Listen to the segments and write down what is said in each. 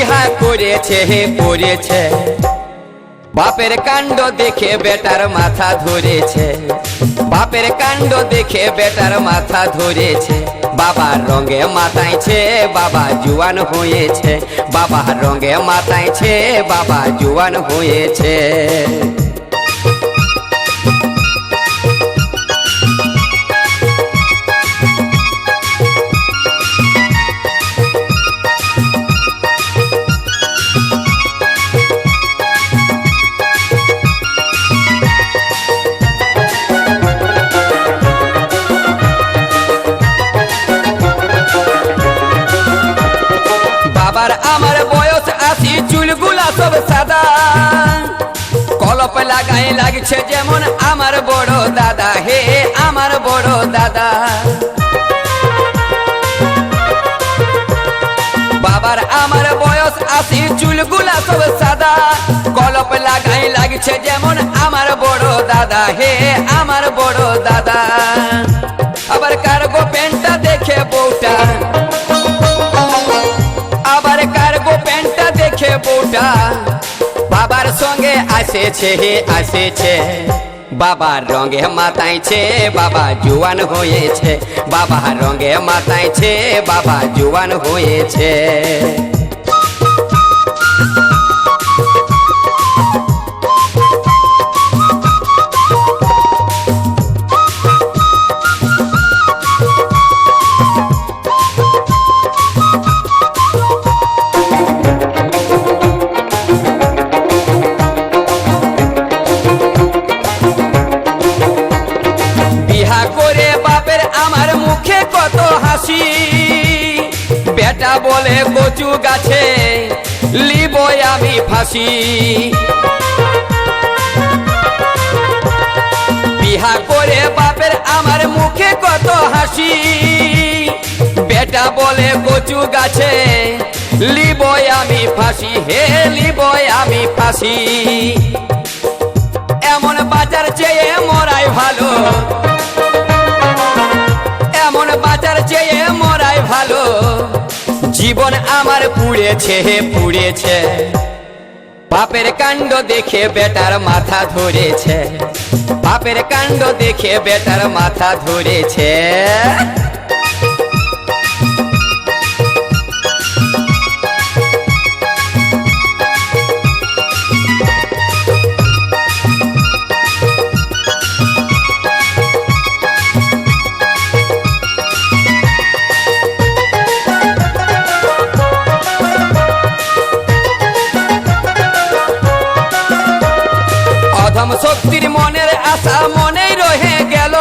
বিহা করেছে করেছে বাপের কাণ্ড দেখে বেটার মাথা ধরেছে বাপের কাণ্ড দেখে বেটার মাথা ধরেছে বাবার রঙে মাতাইছে বাবা জুয়ান হয়েছে বাবার রঙে মাতাইছে বাবা জুয়ান হয়েছে বাবার আমার বয়স 80 চুলগুলা সব সাদা কলপ লাগাই লাগছে যেমন আমার বড় দাদা হে আমার বড় দাদা বাবার আমার বয়স 80 চুলগুলা সব সাদা কলপ লাগাই লাগছে যেমন আমার বড় দাদা হে আমার বড় দাদা আবার কার্গো প্যান্টটা দেখে বউটা আবার কার্গো প্যান্টটা দেখে বউটা বাবার সঙ্গে আসেছে আসেছে বাবার রঙে মাতাইছে বাবা জুয়ান হয়েছে বাবার রঙে মাতাইছে বাবা জুয়ান হয়েছে আমার মুখে কত হাসি বেটা বলে কচু গাছে লিব আমি ফাঁসি বিহা করে বাপের আমার মুখে কত হাসি বেটা বলে কচু গাছে লিব আমি ফাঁসি হে লিব আমি ফাঁসি এমন বাজার চেয়ে মরাই ভালো এমন বাজার চেয়ে মরাই ভালো জীবন আমার পুড়েছে পুড়েছে বাপের কাণ্ড দেখে বেটার মাথা ধরেছে বাপের কাণ্ড দেখে বেটার মাথা ধরেছে অধম শক্তির মনের আশা মনেই রহে গেল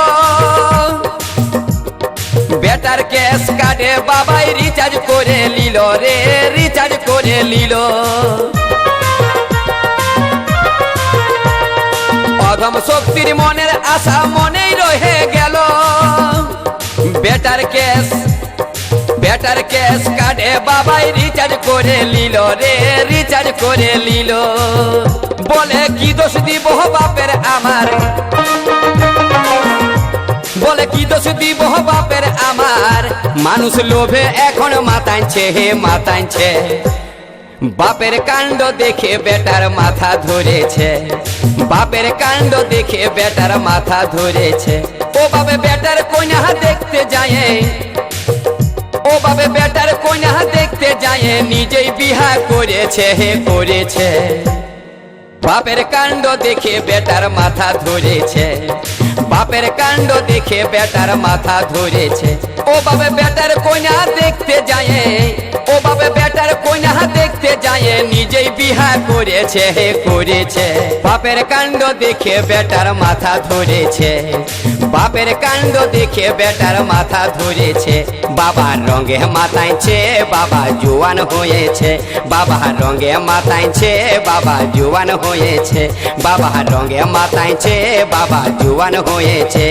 বেটার ক্যাশ কার্ডে বাবাই রিচার্জ করে নিল রে রিচার্জ করে নিল অধম শক্তির মনের আশা মনেই রহে গেল বেটার ক্যাশ কার্ডে বাবাই রিচার্জ করে নিল রে রিচার্জ করে নিল বলে কি দোষ দিব বাপের আমার বলে কি দোষ দিব বাপের আমার মানুষ লোভে এখন মাতাইছে হে মাতাইছে বাপের কাণ্ড দেখে বেটার মাথা ধরেছে বাপের কাণ্ড দেখে বেটার মাথা ধরেছে ও বাবে বেটার কন্যা দেখতে যায় ও বাবে বেটার কন্যা দেখতে যায় নিজেই বিহা করেছে হে করেছে বাপের কাণ্ড দেখে বেটার মাথা ধরেছে বাপের কাণ্ড দেখে বেটার মাথা ধরেছে ও বাবে বেটার কন্যা দেখতে যায় ও বাবে বেটার কন্যা দেখতে যায় নিজেই বিহা করেছে হে করেছে বাপের কাণ্ড দেখে বেটার মাথা ধরেছে বাপের কাণ্ড দেখে বেটার মাথা ধরেছে বাবার রঙে মাতাইছে বাবা জুয়ান হয়েছে বাবার রঙে মাতাইছে বাবা জুয়ান হয়েছে বাবার রঙে মাতাইছে বাবা জুয়ান হয়েছে।